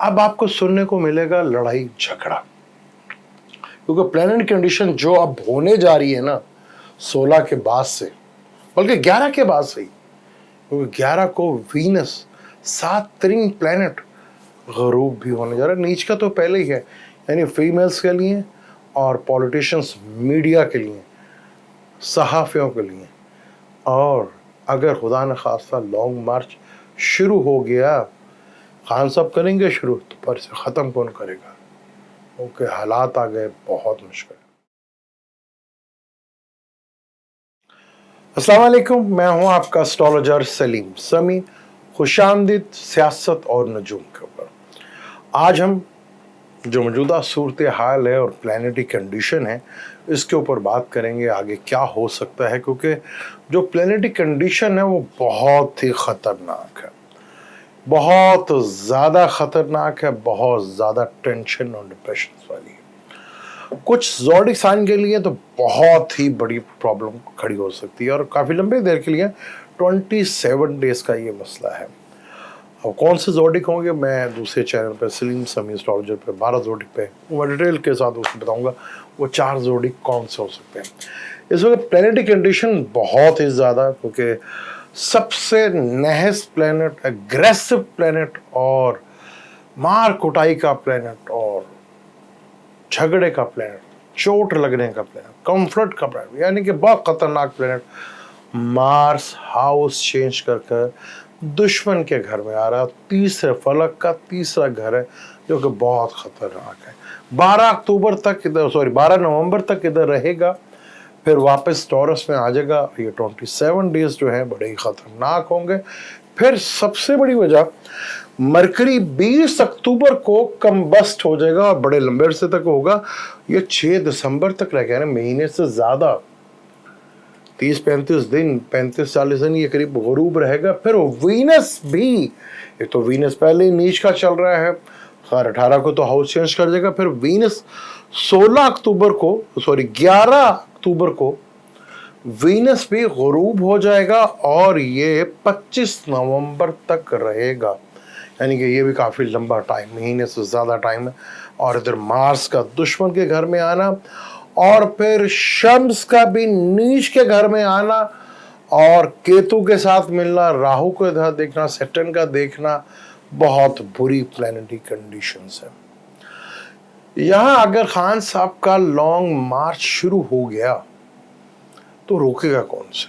अब आपको सुनने को मिलेगा लड़ाई झगड़ा, क्योंकि प्लैनेट कंडीशन जो अब होने जा रही है ना 16 के बाद से, बल्कि 11 के बाद से ही, क्योंकि 11 को वीनस 7 तरीन प्लैनेट गरूब भी होने जा रहा है। नीच का तो पहले ही है, यानी फीमेल्स के लिए और पॉलिटिशियंस, मीडिया के लिए, सहाफ़ियों के लिए। और अगर खुदा न खास्ता लॉन्ग मार्च शुरू हो गया, खान साहब करेंगे शुरू, तो पर से ख़त्म कौन करेगा, क्योंकि हालात आ गए बहुत मुश्किल। अस्सलाम वालेकुम, मैं हूं आपका एस्ट्रोलॉजर सलीम समी, खुशामदीद सियासत और नजूम के ऊपर। आज हम जो मौजूदा सूरत हाल है और प्लानिटरी कंडीशन है, इसके ऊपर बात करेंगे आगे क्या हो सकता है, क्योंकि जो प्लानिटरी कंडीशन है वो बहुत ही ख़तरनाक है, बहुत ज़्यादा ख़तरनाक है, बहुत ज़्यादा टेंशन और डिप्रेशन वाली है। कुछ ज़ोडिक साइन के लिए तो बहुत ही बड़ी प्रॉब्लम खड़ी हो सकती है और काफ़ी लंबे देर के लिए 27 डेज़ का ये मसला है। अब कौन से ज़ोडिक होंगे, मैं दूसरे चैनल पर सलीम समी एस्ट्रोलॉजर पे 12 ज़ोडिक पे मैं डिटेल के साथ उसको बताऊंगा वो 4 ज़ोडिक कौन से हो सकते हैं। इस वक्त प्लैनेटरी कंडीशन बहुत ही ज़्यादा, क्योंकि सबसे नहस प्लैनेट, एग्रेसिव प्लैनेट और मार कुटाई का प्लैनेट और झगड़े का प्लैनेट, चोट लगने का प्लैनेट, कंफर्ट का प्लैनेट, यानी कि बहुत खतरनाक प्लैनेट मार्स हाउस चेंज कर दुश्मन के घर में आ रहा है। तीसरे फलक का तीसरा घर है जो कि बहुत खतरनाक है। 12 नवंबर तक इधर रहेगा, फिर वापस टॉरस में आ जाएगा। ये 27 डेज जो है बड़े ही खतरनाक होंगे। फिर सबसे बड़ी वजह, मरकरी 20 अक्टूबर को कम्बस्ट हो जाएगा और बड़े लंबे अरसे तक होगा। ये 6 दिसंबर तक रहेगा, यानी महीने से ज़्यादा, 30-35 दिन, 35-40 दिन ये करीब गरूब रहेगा। फिर वीनस भी, ये तो वीनस पहले ही नीच का चल रहा है, 18 को तो हाउस चेंज कर देगा। फिर वीनस 11 अक्टूबर को वीनस भी गरूब हो जाएगा और ये 25 नवंबर तक रहेगा, यानी कि ये भी काफ़ी लंबा टाइम, महीने से ज़्यादा टाइम है। और इधर मार्स का दुश्मन के घर में आना और फिर शम्स का भी नीच के घर में आना और केतु के साथ मिलना, राहु को इधर देखना, सैटर्न का देखना, बहुत बुरी प्लैनेटरी कंडीशंस है। यहाँ अगर खान साहब का लॉन्ग मार्च शुरू हो गया तो रोकेगा कौन से?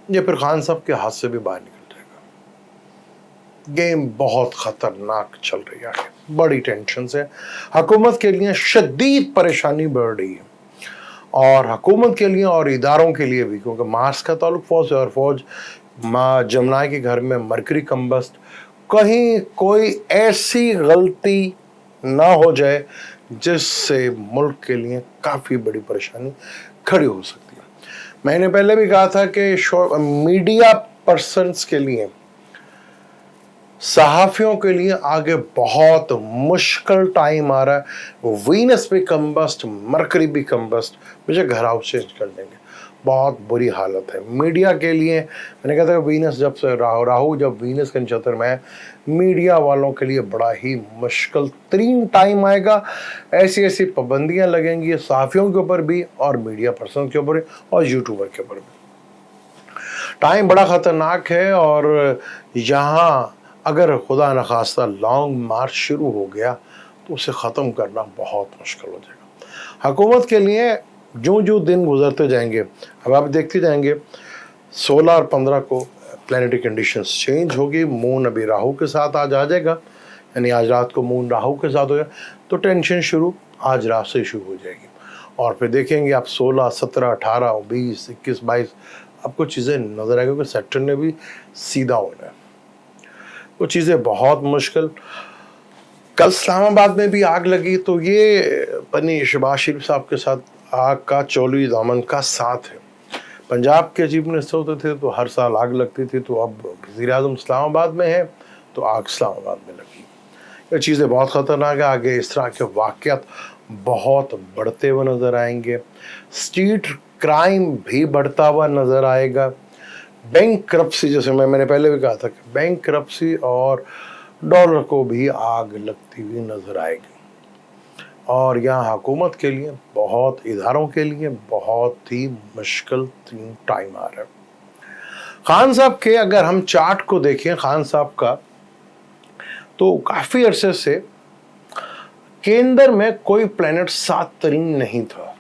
ये फिर खान साहब के हाथ से भी बाहर निकल जाएगा। गेम बहुत खतरनाक चल रही है, बड़ी टेंशन से हुकूमत के लिए शदीद परेशानी बढ़ रही है, और हुकूमत के लिए और इदारों के लिए भी, क्योंकि मार्स का ताल्लुक फौज से, और फौज माँ जमुना के घर में मरकरी कम्बस्ट, कहीं कोई ऐसी गलती ना हो जाए जिससे मुल्क के लिए काफ़ी बड़ी परेशानी खड़ी हो सकती है। मैंने पहले भी कहा था कि मीडिया पर्सन्स के लिए, सहाफ़ियों के लिए आगे बहुत मुश्किल टाइम आ रहा है। वीनस भी कम्बस्ट, मरकरी भी कम्बस्ट, मुझे घर हाउस चेंज कर देंगे, बहुत बुरी हालत है मीडिया के लिए। मैंने कहा था वीनस जब से राहु जब वीनस के नक्षत्र में है, मीडिया वालों के लिए बड़ा ही मुश्किल तरीन टाइम आएगा। ऐसी ऐसी पाबंदियां लगेंगी सहाफ़ियों के ऊपर भी और मीडिया पर्सन के ऊपर और यूट्यूबर के ऊपर भी। टाइम बड़ा ख़तरनाक है, और यहाँ अगर खुदा न खास्ता लॉन्ग मार्च शुरू हो गया तो उसे ख़त्म करना बहुत मुश्किल हो जाएगा हुकूमत के लिए। जो जो दिन गुजरते जाएंगे, अब आप देखते जाएंगे, 16 और 15 को प्लैनेटरी कंडीशंस चेंज होगी। मून अभी राहु के साथ आज आ जाएगा, यानी आज रात को मून राहु के साथ हो जाए तो टेंशन शुरू आज रात से शुरू हो जाएगी। और फिर देखेंगे आप 16, 17, 18, 20, 21, 22 आपको चीज़ें नज़र आएगी, क्योंकि सैटर्न ने भी सीधा होना है, वो चीज़ें बहुत मुश्किल। कल इस्लामाबाद में भी आग लगी, तो ये बनी शहबाज शरीफ साहब के साथ आग का चौलवी दामन का साथ है। पंजाब के चीफ मिनिस्टर होते थे तो हर साल आग लगती थी, तो अब वज़ीर आज़म इस्लामाबाद में है तो आग इस्लामाबाद में लगी। ये चीज़ें बहुत ख़तरनाक है। आगे इस तरह के वाक़यात बहुत बढ़ते हुए नज़र आएंगे। स्ट्रीट क्राइम भी बढ़ता हुआ नज़र आएगा। बैंक करप्सी, जैसे मैंने पहले भी कहा था कि बैंक करप्सी और डॉलर को भी आग लगती हुई नजर आएगी। और यहाँ हुकूमत के लिए, बहुत इदारों के लिए बहुत ही मुश्किल टाइम आ रहा है। खान साहब के अगर हम चार्ट को देखें खान साहब का, तो काफ़ी अरसे से केंद्र में कोई प्लैनेट 7 तरीन नहीं था।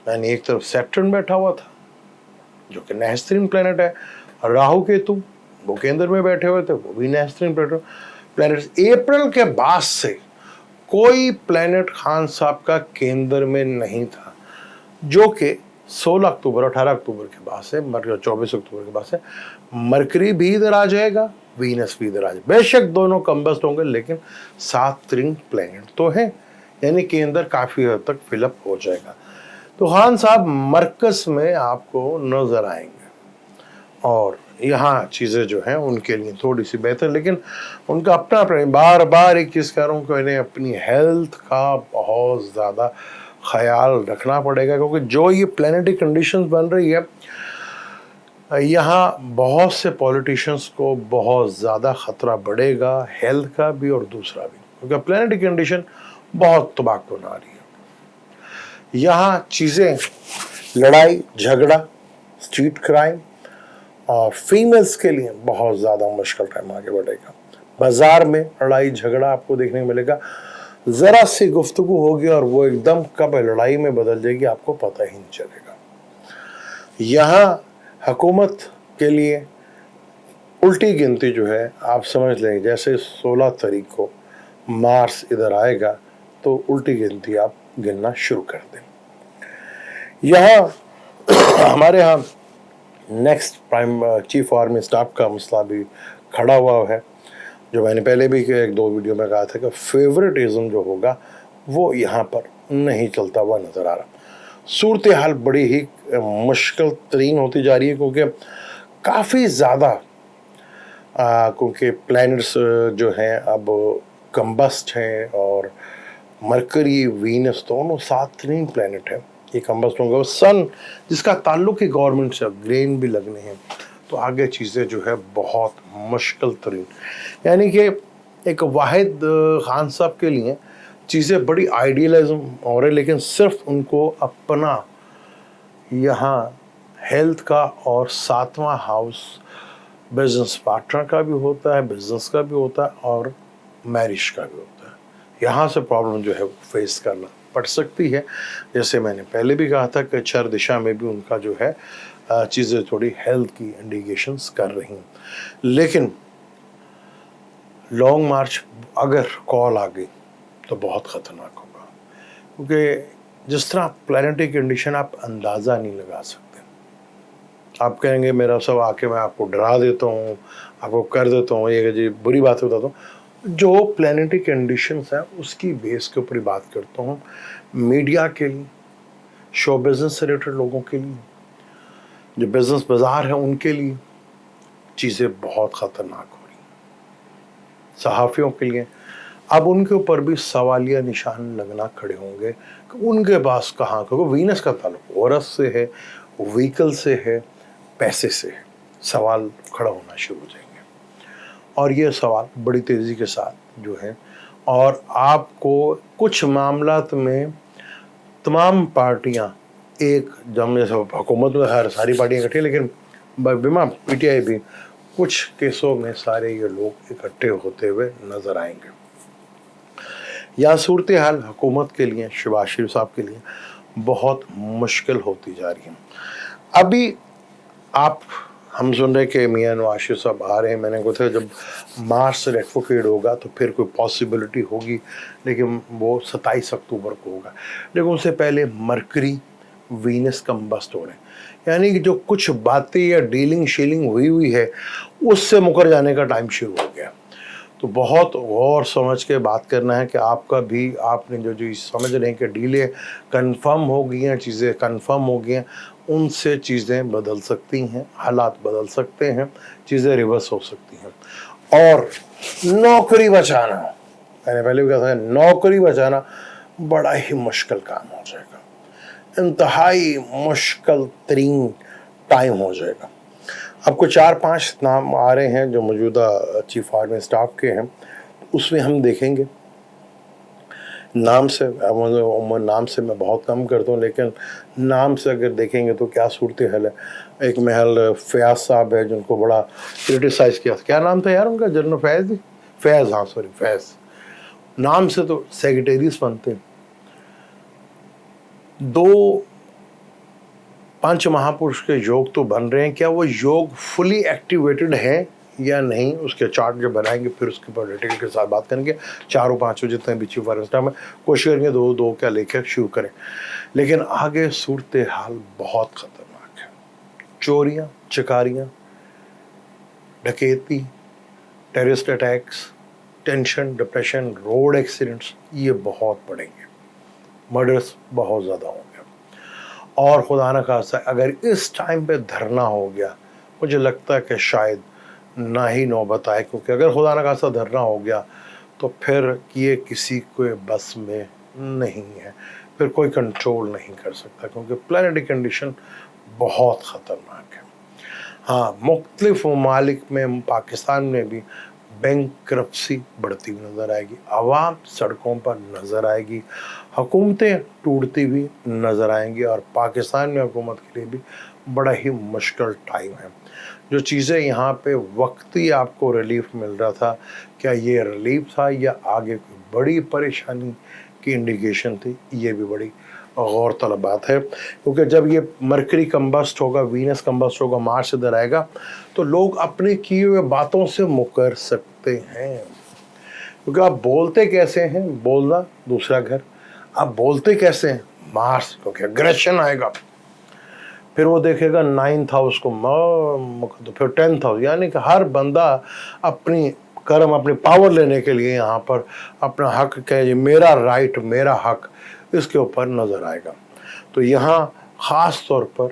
यानी एक तरफ सैटर्न बैठा हुआ था जो कि नहस्तरीन प्लैनेट है, राहु केतु वो केंद्र में बैठे हुए थे, वो भी नहस्तरीन प्लैनेट। अप्रैल के बाद से कोई प्लैनेट खान साहब का केंद्र में नहीं था, जो कि 16 अक्टूबर 18 अक्टूबर के बाद से 24 अक्टूबर के बाद से मरकरी भी इधर आ जाएगा, वीनस भी इधर आ जाएगा। बेशक दोनों कम्बस्ट होंगे लेकिन 7 रिंग प्लैनेट तो है, यानी केंद्र काफ़ी हद तक फिलअप हो जाएगा। तो खान साहब मरकज में आपको नजर आएंगे और यहाँ चीज़ें जो हैं उनके लिए थोड़ी सी बेहतर, लेकिन उनका अपना बार बार एक चीज़ कह रहा हूँ कि इन्हें अपनी हेल्थ का बहुत ज़्यादा ख्याल रखना पड़ेगा, क्योंकि जो ये प्लानिटरी कंडीशंस बन रही है यहाँ बहुत से पॉलिटिशियंस को बहुत ज़्यादा ख़तरा बढ़ेगा, हेल्थ का भी और दूसरा भी, क्योंकि प्लानिटरी कंडीशन बहुत तबाहकुन आ रही है। यहाँ चीज़ें लड़ाई झगड़ा, स्ट्रीट क्राइम और फीमेल्स के लिए बहुत ज़्यादा मुश्किल टाइम आगे बढ़ेगा। बाज़ार में लड़ाई झगड़ा आपको देखने को मिलेगा, ज़रा सी गुफ्तगू होगी और वो एकदम कब लड़ाई में बदल जाएगी आपको पता ही नहीं चलेगा। यहाँ हुकूमत के लिए उल्टी गिनती जो है आप समझ लें, जैसे 16 तारीख को मार्स इधर आएगा तो उल्टी गिनती आप गिनना शुरू कर दें। यहाँ हमारे यहाँ next prime chief army staff का मसला भी खड़ा हुआ है, जो मैंने पहले भी 1-2 वीडियो में कहा था कि फेवरेटिज्म जो होगा वो यहाँ पर नहीं चलता हुआ नज़र आ रहा। सूरत हाल बड़ी ही मुश्किल तरीन होती जा रही है, क्योंकि काफ़ी ज़्यादा क्योंकि प्लैनेट्स जो हैं अब कम्बस्ट हैं और मरकरी वीनस दोनों 7 प्लैनेट हैं, ये कम्बस्ट होंगे। सन जिसका ताल्लुक ही गवर्नमेंट से, ग्रेन भी लगने हैं, तो आगे चीज़ें जो है बहुत मुश्किल तरीन, यानी कि एक वाहिद खान साहब के लिए चीज़ें बड़ी आइडियलिज्म हो रही है, लेकिन सिर्फ उनको अपना यहाँ हेल्थ का और 7वां हाउस बिजनेस पार्टनर का भी होता है, बिजनेस का भी होता है और मैरिज का भी होता है। यहाँ से प्रॉब्लम जो है वो फेस करना पड़ सकती है। जैसे मैंने पहले भी कहा था कि चर दिशा में भी उनका जो है चीज़ें थोड़ी हेल्थ की इंडिकेशंस कर रही हैं, लेकिन लॉन्ग मार्च अगर कॉल आ गई तो बहुत ख़तरनाक होगा, क्योंकि जिस तरह प्लानिटरी कंडीशन आप अंदाज़ा नहीं लगा सकते। आप कहेंगे मेरा सब आके मैं आपको डरा देता हूँ, आपको कर देता हूँ, ये जी बुरी बात बताता हूँ। जो प्लानिटरी कंडीशंस हैं उसकी बेस के ऊपर बात करता हूँ। मीडिया के लिए, शो बिज़नेस से रिलेटेड लोगों के लिए, जो बिज़नेस बाज़ार है उनके लिए चीज़ें बहुत ख़तरनाक हो रही हैं। सहाफ़ियों के लिए अब उनके ऊपर भी सवालिया निशान लगना खड़े होंगे कि उनके पास कहाँ, क्योंकि वीनस का ताल्लुक औरत से है, व्हीकल से है, पैसे से है, सवाल खड़ा होना शुरू हो जाएंगे। और ये सवाल बड़ी तेज़ी के साथ जो है, और आपको कुछ मामलात में तमाम पार्टियां एक जम, जैसे हुकूमत में खैर सारी पार्टियां इकट्ठी, लेकिन बिमा पीटीआई भी कुछ केसों में सारे ये लोग इकट्ठे होते हुए नज़र आएंगे। यह सूरत हाल हुकूमत के लिए, शहबाज शरीफ साहब के लिए बहुत मुश्किल होती जा रही है। अभी आप हम सुन रहे कि मियां नवाज शरीफ साहब आ रहे हैं, मैंने कहा था जब मार्च से रेट्रोग्रेड होगा तो फिर कोई पॉसिबिलिटी होगी, लेकिन वो 27 अक्टूबर को होगा। लेकिन उससे पहले मरकरी वीनस कम्बस्ट हो रहे हैं, यानी कि जो कुछ बातें या डीलिंग शीलिंग हुई है उससे मुकर जाने का टाइम शुरू हो गया। तो बहुत गौर समझ के बात करना है कि आपका भी, आपने जो समझ रहे हैं कि डीलें कंफर्म हो गई हैं, चीज़ें कंफर्म हो गई हैं, उनसे चीज़ें बदल सकती हैं, हालात बदल सकते हैं, चीज़ें रिवर्स हो सकती हैं। और नौकरी बचाना, मैंने पहले भी कहा था, नौकरी बचाना बड़ा ही मुश्किल काम हो जाएगा, इंतहाई मुश्किल तरीन टाइम हो जाएगा। اب کو 4-5 نام آ رہے ہیں جو موجودہ چیف آرمی اسٹاف کے ہیں، اس میں ہم دیکھیں گے نام سے، نام سے میں بہت کم کرتا ہوں، لیکن نام سے اگر دیکھیں گے تو کیا صورتحال ہے. ایک محل فیاض صاحب ہے جن کو بڑا کرٹیسائز کیا نام تھا یار ان کا؟ جنرل فیض، فیض، ہاں سوری فیض. نام سے تو سیکریٹریز بنتے ہیں. 2 پنچ مہا پرش کے یوگ تو بن رہے ہیں، کیا وہ یوگ فلی ایکٹیویٹڈ ہیں یا نہیں؟ اس کے چارٹ جو بنائیں گے پھر اس کے اوپر ڈیٹیل کے ساتھ بات کریں گے. 4-5 جتنے بھی چیف آرمی اسٹاف میں کوشش کریں گے 2 کیا لے کے شروع کریں. لیکن آگے صورتحال بہت خطرناک ہے. چوریاں، چکاریاں، ڈکیتی، terrorist attacks, tension, depression, road accidents یہ بہت بڑھیں گے. مرڈرس بہت زیادہ ہوں گے. اور خدا نہ خواستہ اگر اس ٹائم پہ دھرنا ہو گیا، مجھے لگتا ہے کہ شاید نہ ہی نوبت آئے، کیونکہ اگر خدا نہ خواستہ دھرنا ہو گیا تو پھر یہ کسی کو بس میں نہیں ہے، پھر کوئی کنٹرول نہیں کر سکتا، کیونکہ پلانٹری کنڈیشن بہت خطرناک ہے. ہاں، مختلف ممالک میں، پاکستان میں بھی بینکرپسی بڑھتی ہوئی نظر آئے گی، عوام سڑکوں پر نظر آئے گی، حکومتیں ٹوٹتی ہوئی نظر آئیں گی، اور پاکستان میں حکومت کے لیے بھی بڑا ہی مشکل ٹائم ہے. جو چیزیں یہاں پہ وقتی آپ کو ریلیف مل رہا تھا، کیا یہ ریلیف تھا یا آگے کوئی بڑی پریشانی کی انڈیکیشن تھی؟ یہ بھی بڑی غور طلب بات ہے. کیونکہ جب یہ مرکری کمبسٹ ہوگا، وینس کمبسٹ ہوگا، مارس ادھر آئے گا تو لوگ اپنے کیے ہوئے باتوں سے مکر سکتے ہیں. کیونکہ آپ بولتے کیسے ہیں، بولنا دوسرا گھر. آپ بولتے کیسے ہیں، مارس، کیونکہ اگریشن آئے گا. پھر وہ دیکھے گا 9th ہاؤس کو، تو پھر 10th ہاؤس. یعنی کہ ہر بندہ اپنی کرم، اپنی پاور لینے کے لیے یہاں پر اپنا حق کہ میرا رائٹ، میرا حق، اس کے اوپر نظر آئے گا. تو یہاں خاص طور پر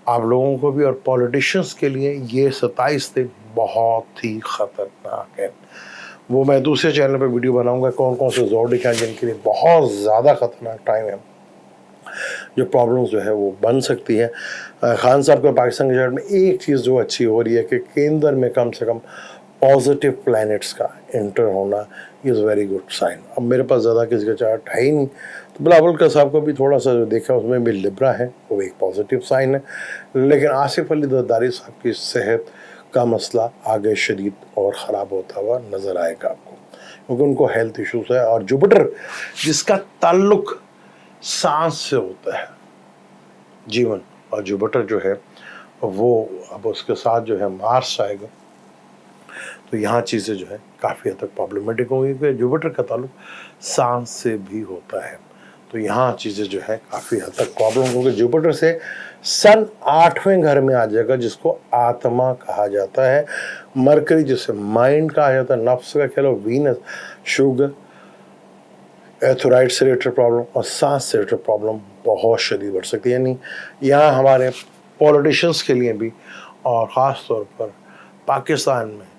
آپ لوگوں کو بھی اور پولیٹیشنز کے لیے یہ 27 دن بہت ہی خطرناک ہے. وہ میں دوسرے چینل پہ ویڈیو بناؤں گا کون کون سے زور دکھائیں جن کے لیے بہت زیادہ خطرناک ٹائم ہے، جو پرابلمز جو ہے وہ بن سکتی ہے. خان صاحب کا پاکستان کے چارٹ میں ایک چیز جو اچھی ہو رہی ہے کہ کیندر میں کم سے کم پازیٹیو پلانٹس کا انٹر ہونا از ویری گڈ سائن. اب میرے پاس زیادہ کسی کا چارٹ ہے ہی نہیں، تو بلاول کا صاحب کو بھی تھوڑا سا جو دیکھا اس میں بھی لبرا ہے، وہ ایک پازیٹیو سائن ہے. لیکن آصف علی زرداری صاحب کی صحت کا مسئلہ آگے شدید اور خراب ہوتا ہوا نظر آئے گا آپ کو، کیونکہ ان کو ہیلتھ ایشوز ہے. اور جوپیٹر جس کا تعلق سانس سے ہوتا ہے، جیون، اور جوپیٹر جو ہے وہ اب اس کے ساتھ جو ہے مارس آئے گا، تو یہاں چیزیں جو ہے کافی حد تک پرابلمٹک ہوں گی، کہ جوپیٹر کا تعلق سانس سے بھی ہوتا ہے. تو یہاں چیزیں جو ہے کافی حد تک پرابلم ہوگی. جوپیٹر سے سن 8ویں گھر میں آ جائے گا، جس کو آتما کہا جاتا ہے. مرکری جسے مائنڈ کہا جاتا ہے، نفس کا کہہ لو. وینس شوگر، ایتھورائڈ سے ریلیٹڈ پرابلم اور سانس سے ریلیٹڈ پرابلم بہت شدید بڑھ سکتی ہے. یعنی یہاں ہمارے پولیٹیشنز کے لیے بھی اور خاص طور پر پاکستان میں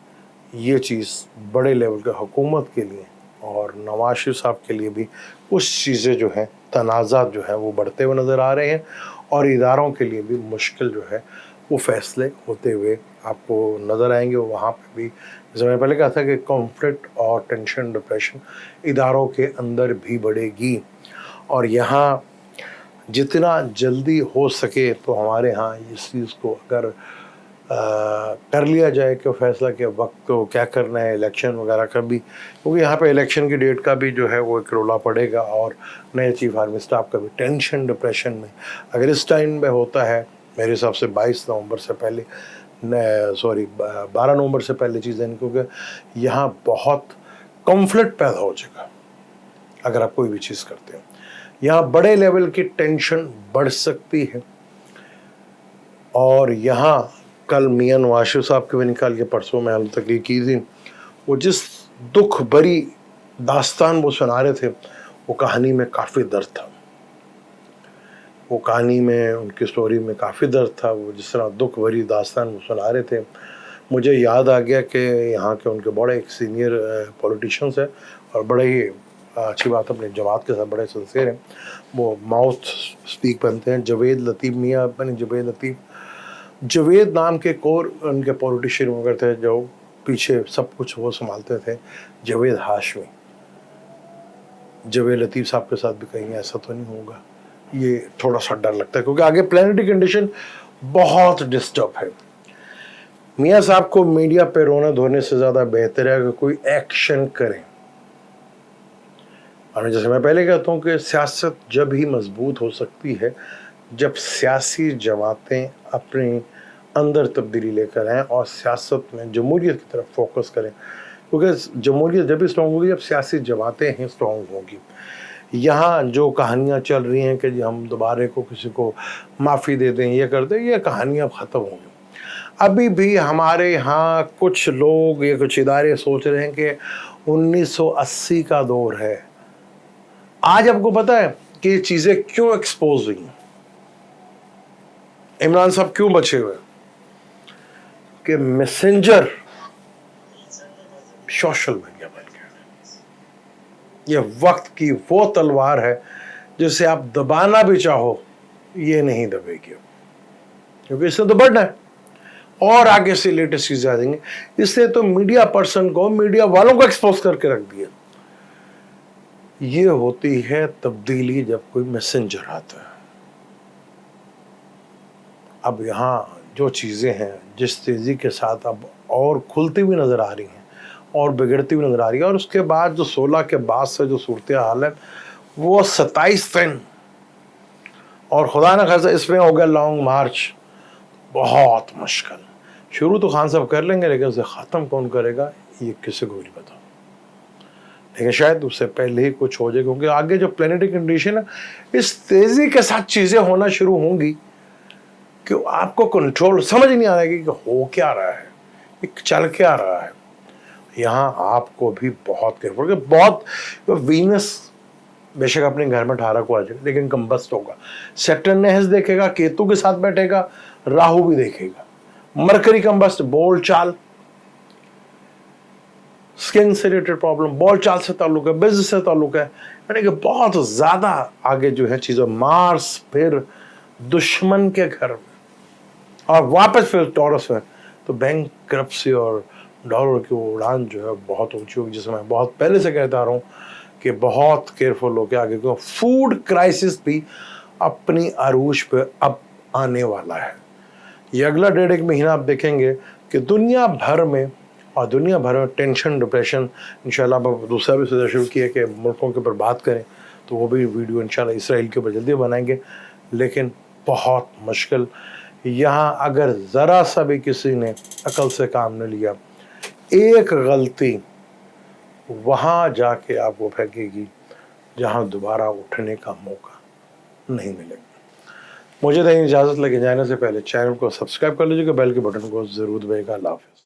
یہ چیز بڑے لیول کے حکومت کے لیے اور نواز شریف صاحب کے لیے بھی کچھ چیزیں جو ہیں، تنازعات جو ہیں وہ بڑھتے ہوئے نظر آ رہے ہیں، اور اداروں کے لیے بھی مشکل جو ہے وہ فیصلے ہوتے ہوئے آپ کو نظر آئیں گے. وہاں پہ بھی جیسے میں نے پہلے کہا تھا کہ کانفلکٹ اور ٹینشن، ڈپریشن اداروں کے اندر بھی بڑھے گی. اور یہاں جتنا جلدی ہو سکے تو ہمارے ہاں اس چیز کو اگر کر لیا جائے کہ فیصلہ کے وقت کو کیا کرنا ہے، الیکشن وغیرہ کا بھی، کیونکہ یہاں پہ الیکشن کی ڈیٹ کا بھی جو ہے وہ ایک رولا پڑے گا، اور نئے چیف آرمی اسٹاف کا بھی ٹینشن ڈپریشن میں اگر اس ٹائم میں ہوتا ہے، میرے حساب سے 22 نومبر سے پہلے، 12 نومبر سے پہلے چیزیں، کیونکہ یہاں بہت کنفلکٹ پیدا ہو جائے گا اگر آپ کوئی بھی چیز کرتے ہیں. یہاں بڑے لیول کی ٹینشن بڑھ سکتی ہے. اور یہاں کل میاں نواز شریف صاحب کے بھی نکال کے پرسوں میں حال تک کی تھی، وہ جس دکھ بری داستان وہ سنا رہے تھے، وہ کہانی میں کافی درد تھا. وہ کہانی میں ان کی سٹوری میں کافی درد تھا. وہ جس طرح دکھ بھری داستان وہ سنا رہے تھے، مجھے یاد آ گیا کہ یہاں کے ان کے بڑے ایک سینئر پولیٹیشنز ہیں اور بڑے ہی اچھی بات اپنے جماعت کے ساتھ بڑے سنسیئر ہیں. وہ ماؤتھ اسپیک بنتے ہیں، جوید لطیف، میاں بنی جوید لطیف. जवेद नाम के एक और उनके पॉलिटिशियन वगैरह थे जो पीछे सब कुछ वो संभालते थे, जवेद हाशमी। जवेद लतीफ़ साहब के साथ भी कहीं ऐसा तो नहीं होगा, ये थोड़ा सा डर लगता है क्योंकि आगे प्लानिटरी कंडीशन बहुत डिस्टर्ब है। मियाँ साहब को मीडिया पे रोने धोने से ज़्यादा बेहतर है कि कोई एक्शन करें। और जैसे मैं पहले कहता हूँ कि सियासत जब ही मजबूत हो सकती है जब सियासी जमातें अपने अंदर तब्दीली लेकर आएँ और सियासत में जमहूरियत की तरफ फोकस करें, क्योंकि जमहूरियत जब भी स्ट्रॉन्ग होगी जब सियासी जमातें ही स्ट्रॉन्ग होगी। यहाँ जो कहानियाँ चल रही हैं कि जी हम दोबारा को किसी को माफ़ी दे दें, ये कर दें, ये कहानियाँ अब ख़त्म होंगी। अभी भी हमारे यहाँ कुछ लोग या कुछ इदारे सोच रहे हैं कि 1980 का दौर है। आज आपको पता है कि ये चीज़ें क्यों एक्सपोज हुई, इमरान साहब क्यों बचे हुए? कि मैसेंजर सोशल मीडिया बन गया। ये वक्त की वो तलवार है जिसे आप दबाना भी चाहो ये नहीं दबेगी, क्योंकि इससे तो बढ़ना है और आगे से लेटेस्ट चीजें आ जाएंगी। इसलिए तो मीडिया पर्सन को, मीडिया वालों को एक्सपोज करके रख दिया। ये होती है तब्दीली जब कोई मैसेंजर आता है। अब यहाँ जो चीज़ें हैं जिस तेज़ी के साथ अब और खुलती हुई नज़र आ रही हैं और बिगड़ती हुई नज़र आ रही है, और उसके बाद जो 16 के बाद से जो सूरत हाल है वो 27 दिन, और खुदा न खासा इसमें हो गया लॉन्ग मार्च, बहुत मुश्किल। शुरू तो खान साहब कर लेंगे लेकिन उसे ख़त्म कौन करेगा ये किसी को भी नहीं पता। लेकिन शायद उससे पहले ही कुछ हो जाए, क्योंकि आगे जो प्लानिटरी कंडीशन है इस तेज़ी के साथ चीज़ें होना शुरू होंगी कि आपको कंट्रोल समझ नहीं आ रहा है कि हो क्या रहा है, चल क्या रहा है। यहाँ आपको भी बहुत केयरफुल, बहुत वीनस बेशक अपने घर में 18 को आ जाए लेकिन कम्बस्ट होगा। सैटर्न नेहस देखेगा, केतु के साथ बैठेगा, राहु भी देखेगा, मरकरी कम्बस्ट, बोल चाल, स्किन से रिलेटेड प्रॉब्लम, बोल चाल से ताल्लुक है, बिजनेस से ताल्लुक है, यानी कि बहुत ज़्यादा आगे जो है चीज़ें। मार्स फिर दुश्मन के घर में और वापस फिर टॉरस में, तो बैंक क्रप्सी और डॉलर की उड़ान जो है बहुत ऊंची होगी, जिसे मैं बहुत पहले से कहता आ रहा हूँ कि बहुत केयरफुल हो के आगे, क्योंकि फूड क्राइसिस भी अपनी अरूज पे अब आने वाला है। ये अगला 1.5 महीना आप देखेंगे कि दुनिया भर में टेंशन, डिप्रेशन। इंशाल्लाह अब दूसरा भी सजेशन किया कि मुल्कों के ऊपर बात करें, तो वो भी वीडियो इंशाल्लाह इसराइल के ऊपर जल्दी बनाएंगे। लेकिन बहुत मुश्किल, यहाँ अगर ज़रा सा भी किसी ने अकल से काम न लिया, एक गलती वहाँ जाके आपको फेंकेगी जहाँ दोबारा उठने का मौका नहीं मिलेगा। मुझे दें इजाज़त, लेके जाने से पहले चैनल को सब्सक्राइब कर लीजिएगा, बेल के बटन को ज़रूर दबाइएगा। अल्लाह हाफ़िज़।